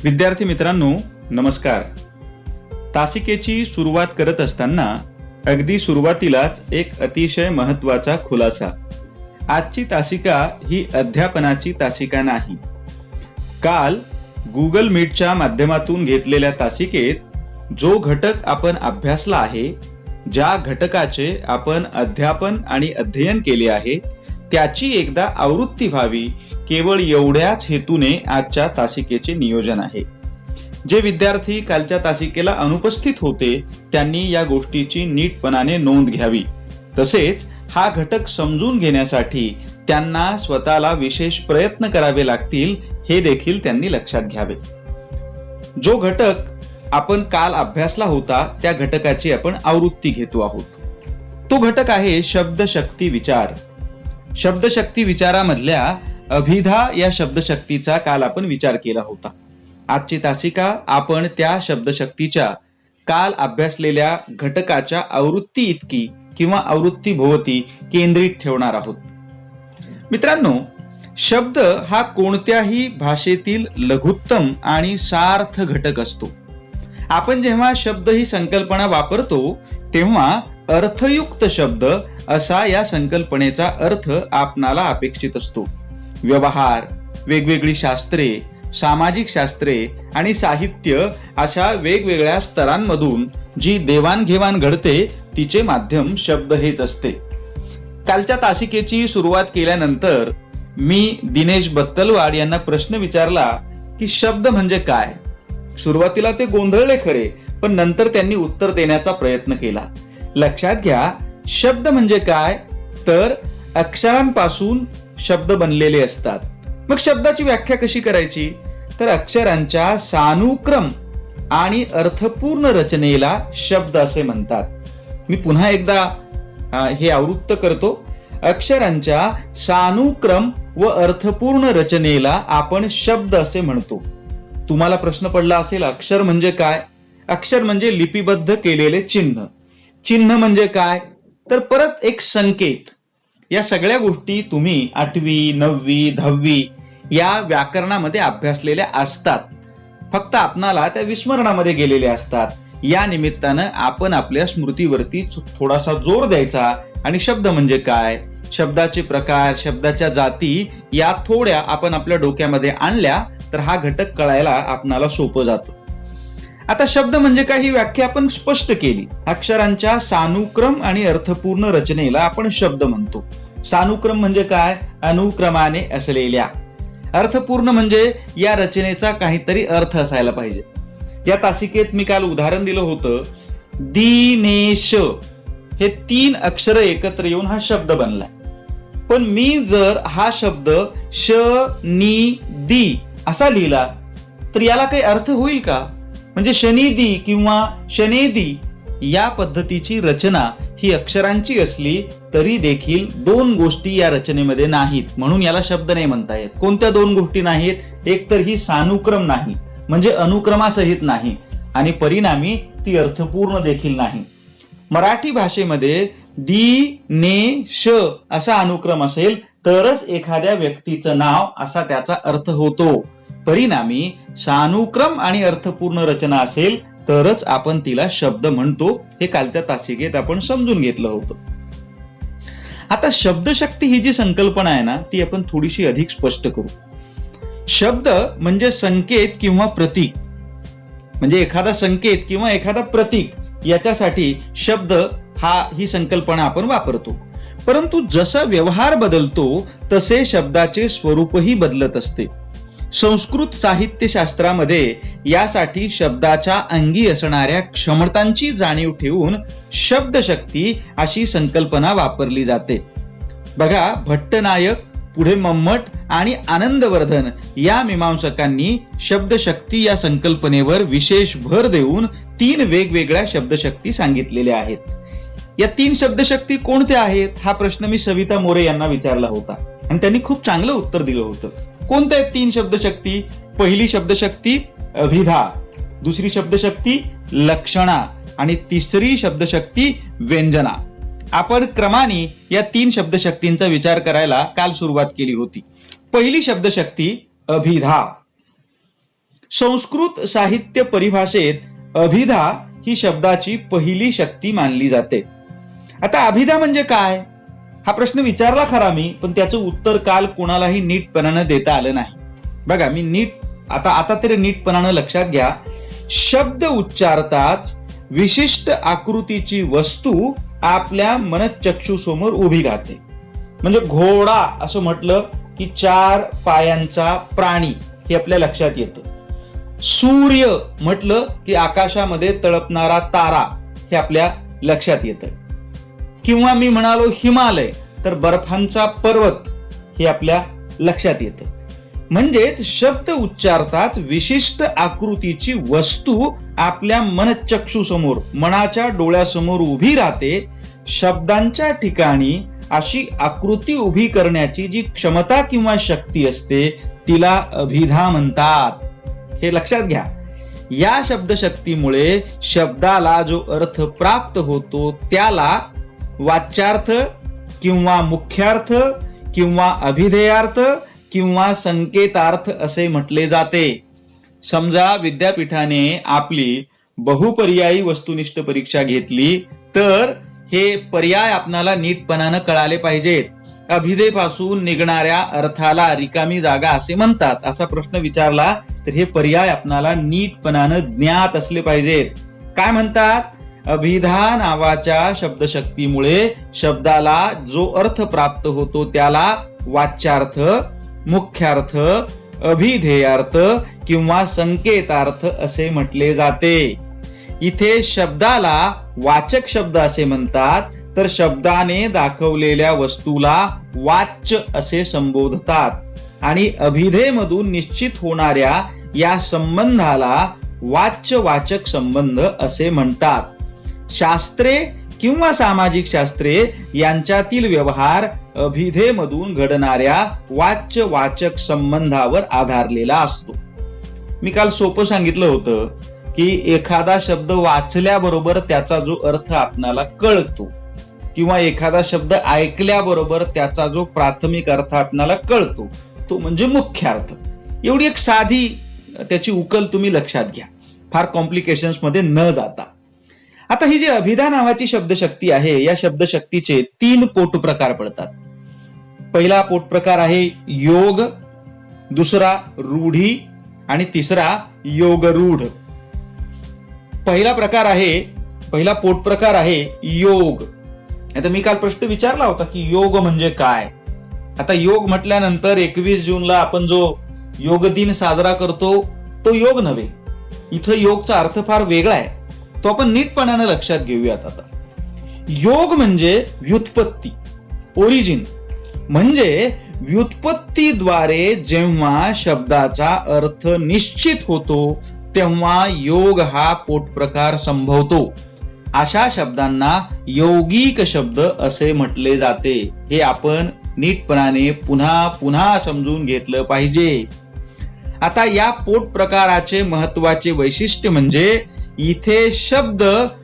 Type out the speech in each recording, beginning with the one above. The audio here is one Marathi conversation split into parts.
विद्यार्थी मित्रांनो, नमस्कार. तासिकेची सुरुवात करत असताना अगदी सुरुवातीलाच एक अतिशय महत्वाचा खुलासा. आजची तासिका ही अध्यापनाची तासिका नाही. काल गुगल मीटच्या माध्यमातून घेतलेल्या तासिकेत जो घटक आपण अभ्यासला आहे, ज्या घटकाचे आपण अध्यापन आणि अध्ययन केले आहे, त्याची एकदा आवृत्ती व्हावी, केवळ एवढ्याच हेतूने आजच्या तासिकेचे नियोजन आहे. जे विद्यार्थी कालच्या तासिकेला अनुपस्थित होते त्यांनी या गोष्टीची नीटपणाने नोंद घ्यावी. तसेच हा घटक समजून घेण्यासाठी त्यांना स्वतःला विशेष प्रयत्न करावे लागतील हे देखील त्यांनी लक्षात घ्यावे. जो घटक आपण काल अभ्यासला होता त्या घटकाची आपण आवृत्ती घेतो आहोत. तो घटक आहे शब्दशक्ती विचार. शब्दशक्ती विचारामधल्या अभिधा या शब्दशक्तीचा काल आपण विचार केला होता. आजची तासिका आपण त्या शब्दशक्तीच्या काल अभ्यासलेल्या घटकाच्या आवृत्ती इतकी किंवा आवृत्ती भोवती केंद्रित ठेवणार आहोत. मित्रांनो, शब्द हा कोणत्याही भाषेतील लघुत्तम आणि सार्थ घटक असतो. आपण जेव्हा शब्द ही संकल्पना वापरतो तेव्हा अर्थयुक्त शब्द असा या संकल्पनेचा अर्थ आपणाला अपेक्षित असतो. व्यवहार, वेगवेगळी शास्त्रे, सामाजिक शास्त्रे आणि साहित्य अशा वेगवेगळ्या स्तरांमधून जी देवाणघेवाण घडते तिचे माध्यम शब्द हेच असते. कालच्या तासिकेची सुरुवात केल्यानंतर मी दिनेश बत्तलवाड यांना प्रश्न विचारला की शब्द म्हणजे काय. सुरुवातीला ते गोंधळले खरे, पण नंतर त्यांनी उत्तर देण्याचा प्रयत्न केला. लक्षात घ्या, शब्द म्हणजे काय तर अक्षरांपासून शब्द बनलेले असतात. मग शब्दाची व्याख्या कशी करायची तर अक्षरांच्या सानुक्रम आणि अर्थपूर्ण रचनेला शब्द असे म्हणतात. मी पुन्हा एकदा हे आवृत्त करतो. अक्षरांच्या सानुक्रम व अर्थपूर्ण रचनेला आपण शब्द असे म्हणतो. तुम्हाला प्रश्न पडला असेल, अक्षर म्हणजे काय? अक्षर म्हणजे लिपिबद्ध केलेले चिन्ह. चिन्ह म्हणजे काय तर परत एक संकेत. या सगळ्या गोष्टी तुम्ही 8वी, 9वी, 10वी या व्याकरणामध्ये अभ्यासलेल्या असतात. फक्त आपणाला त्या विस्मरणामध्ये गेलेल्या असतात. या निमित्तानं आपण आपल्या स्मृतीवरती थोडासा जोर द्यायचा आणि शब्द म्हणजे काय, शब्दाचे प्रकार, शब्दाच्या जाती या थोड्या आपण आपल्या डोक्यामध्ये आणल्या तर हा घटक कळायला आपणाला सोपं जातं. आता शब्द म्हणजे काय ही व्याख्या आपण स्पष्ट केली. अक्षरांच्या सानुक्रम आणि अर्थपूर्ण रचनेला आपण शब्द म्हणतो. सानुक्रम म्हणजे काय? अनुक्रमाने असलेल्या. अर्थपूर्ण म्हणजे या रचनेचा काहीतरी अर्थ असायला पाहिजे. या तासिकेत मी काल उदाहरण दिलं होतं, दिनेश हे 3 अक्षर एकत्र येऊन हा शब्द बनलाय. पण मी जर हा शब्द श नी दी असा लिहिला तर याला काही अर्थ होईल का? म्हणजे शनिदी किंवा शनेदी या पद्धतीची रचना ही अक्षरांची असली तरी देखील 2 गोष्टी या रचनेमध्ये नाहीत, म्हणून याला शब्द नाही म्हणता येत. कोणत्या 2 गोष्टी नाहीत? एक तर ही सानुक्रम नाही म्हणजे अनुक्रमासहित नाही आणि परिणामी ती अर्थपूर्ण देखील नाही. मराठी भाषेमध्ये दी ने श असा अनुक्रम असेल तरच एखाद्या व्यक्तीचं नाव असा त्याचा अर्थ होतो. परिणामी सानुक्रम आणि अर्थपूर्ण रचना असेल तरच आपण तिला शब्द म्हणतो. हे कालच्या तासिकेत आपण समजून घेतलं होतं. आता शब्दशक्ती ही जी संकल्पना आहे ना ती आपण थोडीशी अधिक स्पष्ट करू. शब्द म्हणजे संकेत किंवा प्रतीक. म्हणजे एखादा संकेत किंवा एखादा प्रतीक याच्यासाठी शब्द ही संकल्पना आपण वापरतो. परंतु जसा व्यवहार बदलतो तसे शब्दाचे स्वरूपही बदलत असते. संस्कृत साहित्यशास्त्रामध्ये यासाठी शब्दाच्या अंगी असणाऱ्या क्षमतांची जाणीव ठेवून शब्दशक्ती अशी संकल्पना वापरली जाते. बघा, भट्टनायक, पुढे मम्मट आणि आनंदवर्धन या मीमांसकांनी शब्दशक्ती या संकल्पनेवर विशेष भर देऊन 3 वेगवेगळ्या शब्दशक्ती सांगितलेल्या आहेत. या 3 शब्दशक्ती कोणत्या आहेत हा प्रश्न मी सविता मोरे यांना विचारला होता आणि त्यांनी खूप चांगलं उत्तर दिलं होतं. कोणत्या आहेत 3 शब्दशक्ती? पहिली शब्दशक्ती अभिधा, दुसरी शब्दशक्ती लक्षणा आणि तिसरी शब्दशक्ती व्यंजना. आपण क्रमाने या 3 शब्दशक्तींचा विचार करायला काल सुरुवात केली होती. पहिली शब्दशक्ती अभिधा. संस्कृत साहित्य परिभाषेत अभिधा ही शब्दाची पहिली शक्ती मानली जाते. आता अभिधा म्हणजे काय हा प्रश्न विचारला खरा मी, पण त्याचं उत्तर काल कोणालाही नीटपणानं देता आलं नाही. बघा मी आता तरी नीटपणानं लक्षात घ्या. शब्द उच्चारताच विशिष्ट आकृतीची वस्तू आपल्या मनचक्षुसमोर उभी राहते. म्हणजे घोडा असं म्हटलं की 4 पायांचा प्राणी हे आपल्या लक्षात येतं. सूर्य म्हटलं की आकाशामध्ये तळपणारा तारा हे आपल्या लक्षात येतं. किंवा मी म्हणालो हिमालय तर बर्फांचा पर्वत हे आपल्या लक्षात येतं. म्हणजेच शब्द उच्चारताच विशिष्ट आकृतीची वस्तू आपल्या मनचक्षुसमोर मनाच्या डोळ्यासमोर उभी राहते. शब्दांच्या ठिकाणी अशी आकृती उभी करण्याची जी क्षमता किंवा शक्ती असते तिला अभिधा म्हणतात. हे लक्षात घ्या. या शब्दशक्तीमुळे शब्दाला जो अर्थ प्राप्त होतो त्याला वाच्यार्थ किंवा मुख्यार्थ किंवा अभिधेयार्थ किंवा संकेतार्थ असे म्हटले जाते. समजा विद्यापीठाने आपली बहुपर्यायी वस्तुनिष्ठ परीक्षा घेतली तर हे पर्याय आपणाला नीटपणानं कळाले पाहिजेत. अभिधेपासून निघणाऱ्या अर्थाला रिकामी जागा असे म्हणतात असा प्रश्न विचारला तर हे पर्याय आपणाला नीटपणानं ज्ञात असले पाहिजेत. काय म्हणतात? अभिधा नावाच्या शब्दशक्तीमुळे शब्दाला जो अर्थ प्राप्त होतो त्याला वाच्यार्थ, मुख्यार्थ, अभिधेयार्थ किंवा संकेतार्थ असे म्हटले जाते. इथे शब्दाला वाचक शब्द असे म्हणतात तर शब्दाने दाखवलेल्या वस्तूला वाच्य असे संबोधतात आणि अभिधेमधून निश्चित होणाऱ्या या संबंधाला वाच्य वाचक संबंध असे म्हणतात. शास्त्रे किंवा सामाजिक शास्त्रे यांच्यातील व्यवहार अभिधेमधून घडणाऱ्या वाच्य वाचक संबंधावर आधारलेला असतो. मी काल सोपं सांगितलं होतं की एखादा शब्द वाचल्याबरोबर त्याचा जो अर्थ आपणाला कळतो किंवा एखादा शब्द ऐकल्याबरोबर त्याचा जो प्राथमिक अर्थ आपणाला कळतो तो म्हणजे मुख्य अर्थ. एवढी एक साधी त्याची उकल तुम्ही लक्षात घ्या, फार कॉम्प्लिकेशन्स मध्ये न जाता. आता ही जी अभिधा नावाची शब्दशक्ती आहे या शब्दशक्तीचे 3 पोटप्रकार पडतात. पहिला पोटप्रकार आहे योग, दुसरा रूढी आणि तिसरा योगरूढ. पहिला पोटप्रकार आहे योग. आता मी काल प्रश्न विचारला होता की योग म्हणजे काय. आता योग म्हटल्यानंतर 21 जूनला आपण जो योग दिन साजरा करतो तो योग नव्हे. इथं योगचा अर्थ फार वेगळा आहे, तो आपण नीटपणानं लक्षात घेऊयात. आता योग म्हणजे व्युत्पत्ती, ओरिजिन. म्हणजे व्युत्पत्तीद्वारे जेव्हा शब्दाचा अर्थ निश्चित होतो तेव्हा योग हा पोटप्रकार संभवतो. अशा शब्दांना यौगिक शब्द असे म्हटले जाते. हे आपण नीटपणाने पुन्हा पुन्हा समजून घेतलं पाहिजे. आता या पोटप्रकाराचे महत्वाचे वैशिष्ट्य म्हणजे इथे शब्द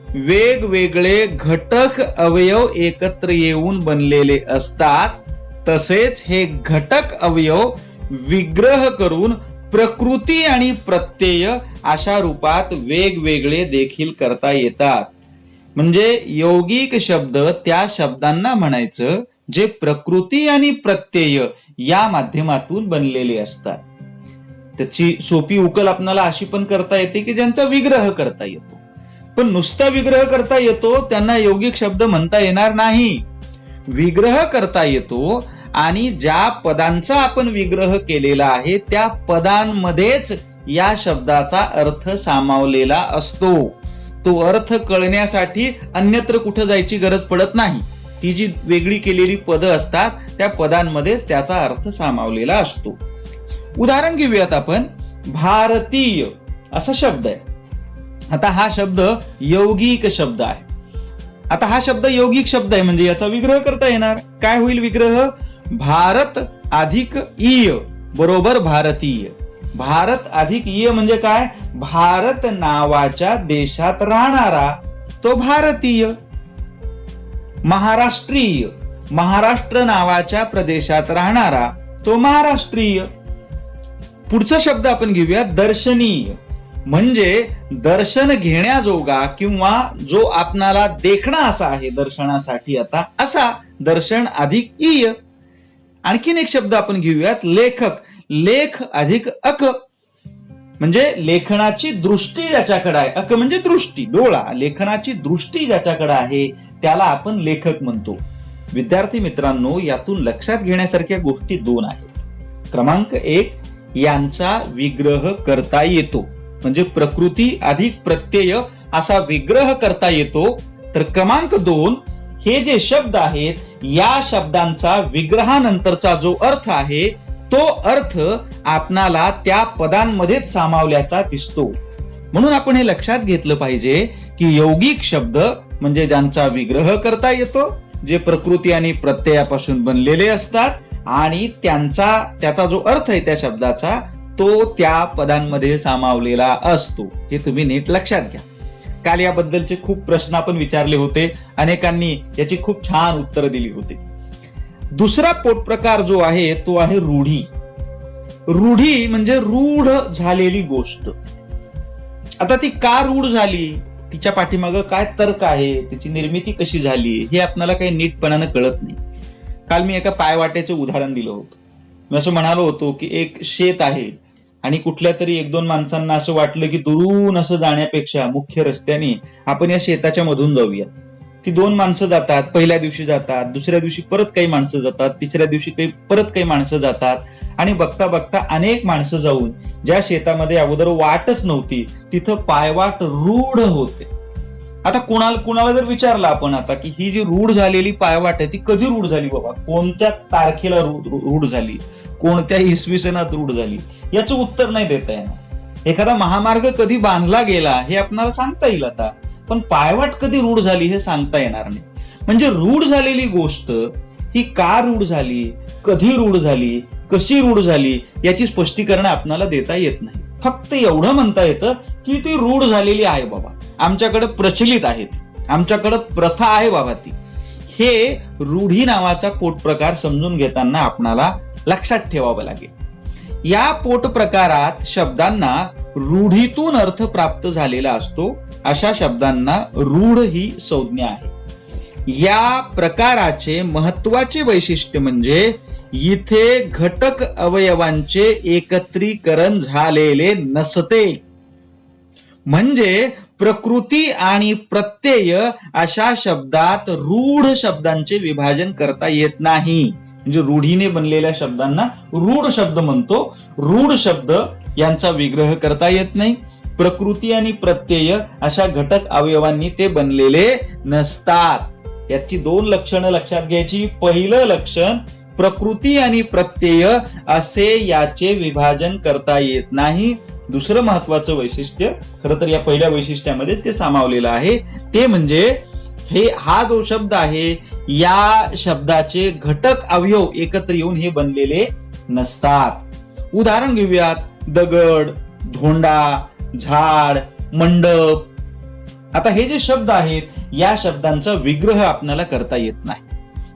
वेगवेगळे घटक अवयव एकत्र येऊन बनलेले असतात. तसेच हे घटक अवयव विग्रह करून प्रकृती आणि प्रत्यय अशा रूपात वेगवेगळे देखील करता येतात. म्हणजे यौगिक शब्द त्या शब्दांना म्हणायचं जे प्रकृती आणि प्रत्यय या माध्यमातून बनलेले असतात. त्याची सोपी उकल आपल्याला अशी पण करता येते की ज्यांचा विग्रह करता येतो. पण नुसता विग्रह करता येतो त्यांना यौगिक शब्द म्हणता येणार नाही. विग्रह करता येतो आणि ज्या पदांचा आपण विग्रह केलेला आहे त्या पदांमध्येच या शब्दाचा अर्थ सामावलेला असतो. तो अर्थ कळण्यासाठी अन्यत्र कुठे जायची गरज पडत नाही. ती जी वेगळी केलेली पदं असतात त्या पदांमध्येच त्याचा अर्थ सामावलेला असतो. उदाहरण घेऊयात आपण. भारतीय असा शब्द आहे. आता हा शब्द यौगिक शब्द आहे. आता हा शब्द यौगिक शब्द आहे म्हणजे याचा विग्रह करता येणार. काय होईल विग्रह? भारत अधिक ईय बरोबर भारतीय. भारत अधिक ईय म्हणजे काय? भारत नावाच्या देशात राहणारा तो भारतीय. महाराष्ट्रीय, महाराष्ट्र नावाच्या प्रदेशात राहणारा तो महाराष्ट्रीय. पुढचा शब्द आपण घेऊया दर्शनीय, म्हणजे दर्शन घेण्याजोगा किंवा जो आपणाला देखणा असा आहे दर्शनासाठी आता असा दर्शन अधिक ईय. आणखीन एक शब्द आपण घेऊयात लेखक, लेख अधिक अक, म्हणजे लेखनाची दृष्टी ज्याच्याकडे आहे, अक म्हणजे दृष्टी डोळा, लेखनाची दृष्टी ज्याच्याकडे आहे त्याला आपण लेखक म्हणतो. विद्यार्थी मित्रांनो, यातून लक्षात घेण्यासारख्या गोष्टी दोन आहेत. क्रमांक 1, यांचा विग्रह करता येतो, म्हणजे प्रकृती अधिक प्रत्यय असा विग्रह करता येतो. तर क्रमांक 2, हे जे शब्द आहेत या शब्दांचा विग्रहानंतरचा जो अर्थ आहे तो अर्थ आपणाला त्या पदांमध्येच सामावल्याचा दिसतो. म्हणून आपण हे लक्षात घेतलं पाहिजे की यौगिक शब्द म्हणजे ज्यांचा विग्रह करता येतो, जे प्रकृती आणि प्रत्ययापासून बनलेले असतात आणि त्याचा जो अर्थ आहे त्या शब्दाचा तो त्या पदांमध्ये सामावलेला असतो. हे तुम्ही नीट लक्षात घ्या. काल याबद्दलचे खूप प्रश्न आपण विचारले होते, अनेकांनी याची खूप छान उत्तरं दिली होती. दुसरा पोटप्रकार जो आहे तो आहे रूढी. रूढी म्हणजे रूढ झालेली गोष्ट. आता ती का रूढ झाली, तिच्या पाठीमागं काय तर्क आहे, त्याची निर्मिती कशी झाली हे आपल्याला काही नीटपणानं कळत नाही. काल मी एका पायवाटेचं उदाहरण दिलं होतं. मी असं म्हणालो होतो की एक शेत आहे आणि कुठल्या तरी 1-2 माणसांना असं वाटलं की दुरून असं जाण्यापेक्षा मुख्य रस्त्याने आपण या शेताच्या मधून जाऊया. ती 2 माणसं जातात, पहिल्या दिवशी जातात, दुसऱ्या दिवशी परत काही माणसं जातात, तिसऱ्या दिवशी परत काही माणसं जातात आणि बघता बघता अनेक माणसं जाऊन ज्या शेतामध्ये अगोदर वाटच नव्हती तिथं पायवाट रूढ होते. आता कुणाला जर विचारलं आपण आता की ही जी रूढ झालेली पायवाट आहे ती कधी रूढ झाली बाबा, कोणत्या तारखेला रूढ झाली, कोणत्या इसवी सनात रूढ झाली, याचं उत्तर नाही देता येणार. एखादा महामार्ग कधी बांधला गेला हे आपल्याला सांगता येईल आता, पण पायवाट कधी रूढ झाली हे सांगता येणार नाही. म्हणजे रूढ झालेली गोष्ट ही का रूढ झाली, कधी रूढ झाली, कशी रूढ झाली याची स्पष्टीकरण आपल्याला देता येत नाही. फक्त एवढं म्हणता येतं की ती रूढ झालेली आहे बाबा, आमच्याकडे प्रचलित आहे, आमच्याकडे प्रथा आहे बाबा ती. हे रूढी नावाचा पोटप्रकार समजून घेताना आपणाला लक्षात ठेवावं लागेल. या पोटप्रकारात शब्दांना रूढीतून अर्थ प्राप्त झालेला असतो, अशा शब्दांना रूढ ही संज्ञा आहे. या प्रकाराचे महत्वाचे वैशिष्ट्य म्हणजे इथे घटक अवयवांचे एकत्रीकरण झालेले नसते. म्हणजे प्रकृती आणि प्रत्यय अशा शब्दात रूढ शब्दांचे विभाजन करता येत नाही. म्हणजे रूढीने बनलेल्या शब्दांना रूढ शब्द म्हणतो. रूढ शब्द यांचा विग्रह करता येत नाही. प्रकृती आणि प्रत्यय अशा घटक अवयवांनी ते बनलेले नसतात. याची 2 लक्षणं लक्षात घ्यायची. पहिलं लक्षण, प्रकृती आणि प्रत्यय असे याचे विभाजन करता येत नाही. दुसरं महत्वाचं वैशिष्ट्य, खरं तर या पहिल्या वैशिष्ट्यामध्येच ते सामावलेलं आहे, ते म्हणजे हा जो शब्द आहे या शब्दाचे घटक अवयव एकत्र येऊन हे बनलेले नसतात. उदाहरण घेऊयात. दगड, झोंडा, झाड, मंडप. आता हे जे शब्द आहेत या शब्दांचा विग्रह आपल्याला करता येत नाही,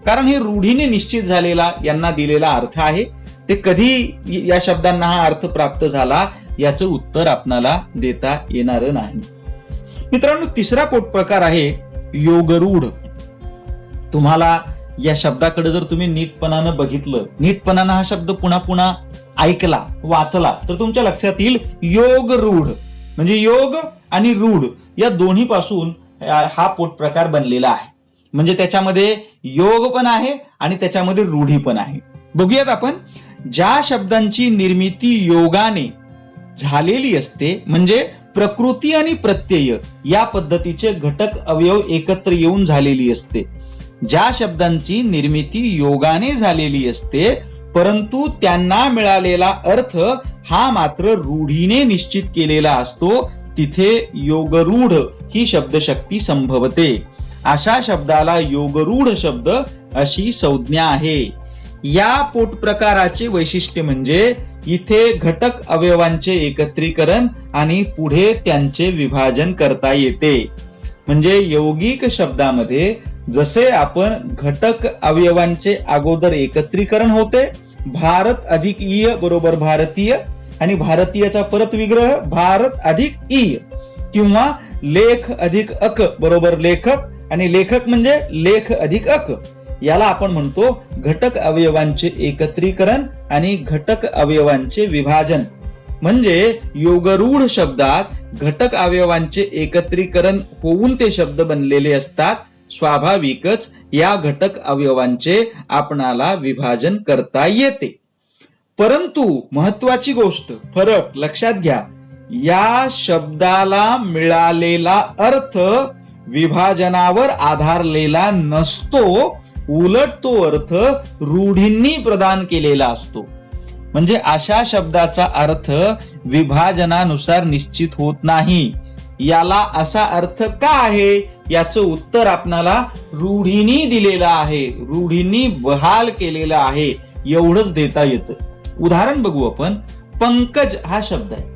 कारण हे रूढीने निश्चित झालेला यांना दिलेला अर्थ आहे. ते कधी या शब्दांना हा अर्थ प्राप्त झाला याचं उत्तर आपल्याला देता येणार नाही. मित्रांनो, तिसरा पोटप्रकार आहे योगरूढ. तुम्हाला या शब्दाकडे जर तुम्ही नीटपणानं बघितलं, नीटपणानं हा शब्द पुन्हा पुन्हा ऐकला, वाचला तर तुमच्या लक्षात येईल योगरूढ. म्हणजे योग आणि रूढ या दोन्ही पासून हा पोटप्रकार बनलेला आहे. म्हणजे त्याच्यामध्ये योग पण आहे आणि त्याच्यामध्ये रूढी पण आहे. बघूयात आपण. ज्या शब्दांची निर्मिती योगाने झालेली असते, म्हणजे प्रकृती आणि प्रत्यय या पद्धतीचे घटक अवयव एकत्र येऊन झालेली असते. ज्या शब्दांची निर्मिती योगाने झालेली असते परंतु त्यांना मिळालेला अर्थ हा मात्र रूढीने निश्चित केलेला असतो, तिथे योगरूढ ही शब्दशक्ती संभवते. अशा शब्दाला योगरूढ शब्द अशी संज्ञा आहे. या पोटप्रकाराचे वैशिष्ट्य म्हणजे इथे घटक अवयवांचे एकत्रीकरण आणि पुढे त्यांचे विभाजन करता येते. म्हणजे यौगिक शब्दामध्ये जसे आपण घटक अवयवांचे अगोदर एकत्रीकरण होते, भारत अधिक ईय बरोबर भारतीय, आणि भारतीयचा परत विग्रह भारत अधिक ईय किंवा लेख अधिक अक बरोबर लेखक, आणि लेखक म्हणजे लेख अधिक अक. याला आपण म्हणतो घटक अवयवांचे एकत्रीकरण आणि घटक अवयवांचे विभाजन. म्हणजे योगरूढ शब्दात घटक अवयवांचे एकत्रीकरण होऊन ते शब्द बनलेले असतात. स्वाभाविकच या घटक अवयवांचे आपणाला विभाजन करता येते. परंतु महत्वाची गोष्ट, फरक लक्षात घ्या, या शब्दाला मिळालेला अर्थ विभाजनावर आधारलेला नसतो, उलट तो अर्थ रूढींनी प्रदान केलेला असतो. म्हणजे अशा शब्दाचा अर्थ विभाजनानुसार निश्चित होत नाही. याला असा अर्थ का आहे याचं उत्तर आपणाला रूढींनी दिलेलं आहे, रूढींनी बहाल केलेलं आहे, एवढंच देता येतं. उदाहरण बघू आपण. पंकज हा शब्द आहे.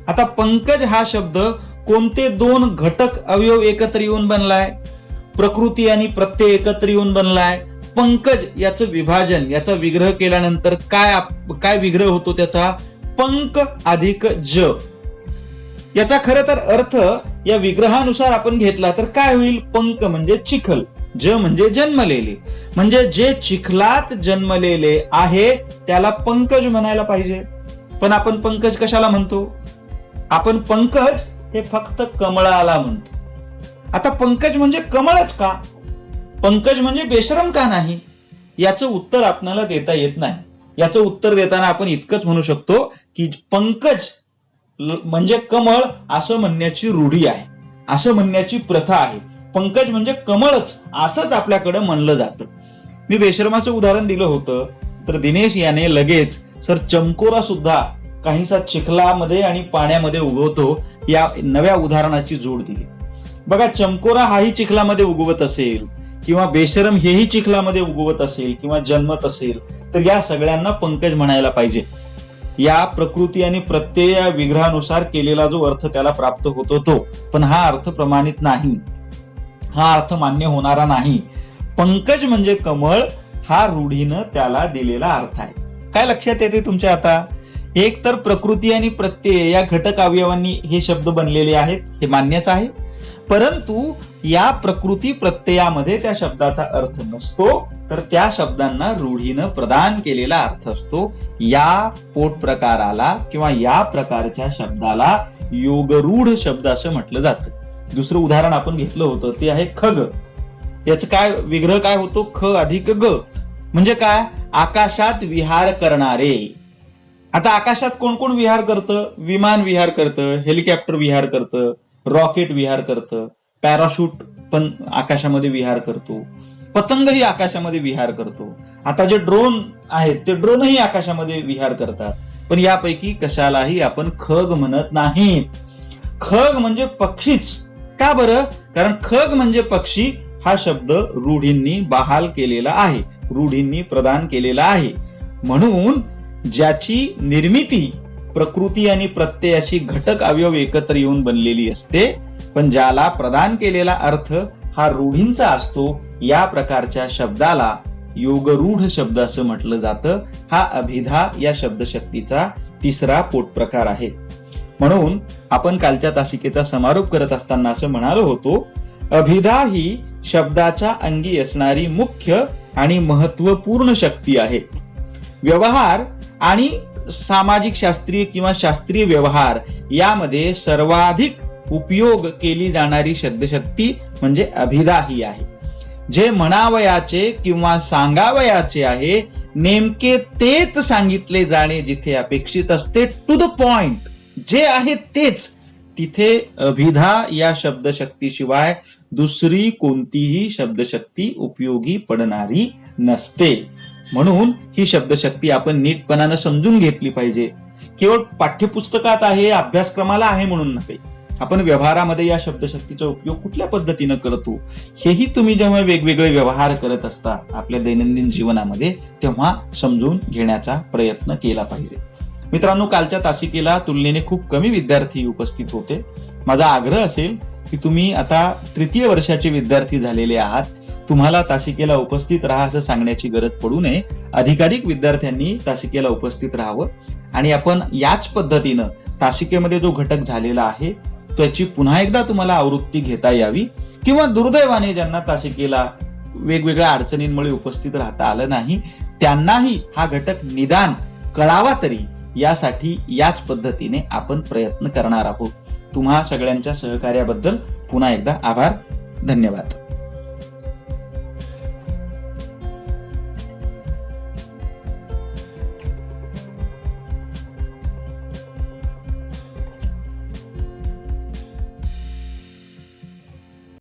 आता पंकज हा शब्द कोणते दोन घटक अवयव एकत्र येऊन बनलाय? प्रकृती आणि प्रत्यय एकत्र येऊन बनलाय. पंकज याचं विभाजन, याचा विग्रह केल्यानंतर काय विग्रह होतो त्याचा? पंक अधिक ज. याचा खरं तर अर्थ या विग्रहानुसार आपण घेतला तर काय होईल? पंक म्हणजे चिखल, ज म्हणजे जन्मलेले. म्हणजे जे चिखलात जन्मलेले आहे त्याला पंकज म्हणायला पाहिजे. पण आपण पंकज कशाला म्हणतो? आपण पंकज हे फक्त कमळाला म्हणतो. आता पंकज म्हणजे कमळच का? पंकज म्हणजे बेशरम का नाही? याचं उत्तर आपल्याला देता येत नाही. याचं उत्तर देताना आपण इतकंच म्हणू शकतो की पंकज म्हणजे कमळ असं म्हणण्याची रूढी आहे, असं म्हणण्याची प्रथा आहे. पंकज म्हणजे कमळच असंच आपल्याकडे म्हणलं जातं. मी बेशरमाचं उदाहरण दिलं होतं तर दिनेश याने लगेच सर चमकोरा सुद्धा काहीसा चिखलामध्ये आणि पाण्यामध्ये उगवतो या नव्या उदाहरणाची जोड दिली. बघा, चमकोरा हाही चिखलामध्ये उगवत असेल किंवा बेशरम हेही चिखलामध्ये उगवत असेल किंवा जन्मत असेल तर या सगळ्यांना पंकज म्हणायला पाहिजे. या प्रकृती आणि प्रत्यय विग्रहानुसार केलेला जो अर्थ त्याला प्राप्त होतो तो, पण हा अर्थ प्रमाणित नाही, हा अर्थ मान्य होणारा नाही. पंकज म्हणजे कमळ हा रूढीनं त्याला दिलेला अर्थ आहे. काय लक्षात येते तुमच्या आता? एक तर प्रकृती आणि प्रत्यय या घटक अवयवांनी हे शब्द बनलेले आहेत, हे मान्यच आहे. परंतु या प्रकृती प्रत्ययामध्ये त्या शब्दाचा अर्थ नसतो, तर त्या शब्दांना रूढीनं प्रदान केलेला अर्थ असतो. या पोट प्रकाराला किंवा या प्रकारच्या शब्दाला योगरूढ शब्द असं म्हटलं जातं. दुसरं उदाहरण आपण घेतलं होतं ते आहे खग. याचं काय विग्रह काय होतो? ख अधिक ग. म्हणजे काय? आकाशात विहार करणारे. आता आकाशात कोण कोण विहार करतं? विमान विहार करतं, हेलिकॉप्टर विहार करतं, रॉकेट विहार करतं, पॅराशूट पण आकाशामध्ये विहार करतो, पतंगही आकाशामध्ये विहार करतो. आता जे ड्रोन आहेत ते ड्रोनही आकाशामध्ये विहार करतात. पण यापैकी कशालाही आपण खग म्हणत नाही. खग म्हणजे पक्षीच. का बरं? कारण खग म्हणजे पक्षी हा शब्द रूढींनी बहाल केलेला आहे, रूढींनी प्रदान केलेला आहे. म्हणून ज्याची निर्मिती प्रकृती आणि प्रत्ययाची घटक अवयव एकत्र येऊन बनलेली असते, पण ज्याला प्रदान केलेला अर्थ हा रूढींचा असतो, या प्रकारच्या शब्दाला योगरूढ शब्द असं म्हटलं जातं. हा अभिधा या शब्दशक्तीचा तिसरा पोटप्रकार आहे. म्हणून आपण कालच्या तासिकेचा समारोप करत असताना असं म्हणालो होतो, अभिधा ही शब्दाच्या अंगी असणारी मुख्य आणि महत्वपूर्ण शक्ती आहे. व्यवहार आणि सामाजिक शास्त्रीय किंवा शास्त्रीय व्यवहार यामध्ये सर्वाधिक उपयोग केली जाणारी शब्दशक्ती म्हणजे अभिधा ही आहे. जे म्हणावयाचे किंवा सांगावयाचे आहे नेमके तेच सांगितले जाणे जिथे अपेक्षित असते, टू द पॉइंट जे आहे तेच, तिथे अभिधा या शब्दशक्तीशिवाय दुसरी कोणतीही शब्दशक्ती उपयोगी पडणारी नसते. म्हणून ही शब्दशक्ती आपण नीटपणानं समजून घेतली पाहिजे. केवळ पाठ्यपुस्तकात आहे, अभ्यासक्रमाला आहे म्हणून नव्हे. आपण व्यवहारामध्ये या शब्दशक्तीचा उपयोग कुठल्या पद्धतीनं करतो हेही तुम्ही जेव्हा वेगवेगळे व्यवहार करत असता आपल्या दैनंदिन जीवनामध्ये, तेव्हा समजून घेण्याचा प्रयत्न केला पाहिजे. मित्रांनो, कालच्या तासिकेला तुलनेने खूप कमी विद्यार्थी उपस्थित होते. माझा आग्रह असेल की तुम्ही आता तृतीय वर्षाचे विद्यार्थी झालेले आहात, तुम्हाला तासिकेला उपस्थित राहा असं सांगण्याची गरज पडू नये. अधिकाधिक विद्यार्थ्यांनी तासिकेला उपस्थित राहावं आणि आपण याच पद्धतीनं तासिकेमध्ये जो घटक झालेला आहे त्याची पुन्हा एकदा तुम्हाला आवृत्ती घेता यावी, किंवा दुर्दैवाने ज्यांना तासिकेला वेगवेगळ्या अडचणींमुळे उपस्थित राहता आलं नाही त्यांनाही हा घटक निदान कळावा तरी, यासाठी याच पद्धतीने आपण प्रयत्न करणार आहोत. तुम्हा सगळ्यांच्या सहकार्याबद्दल पुन्हा एकदा आभार. धन्यवाद.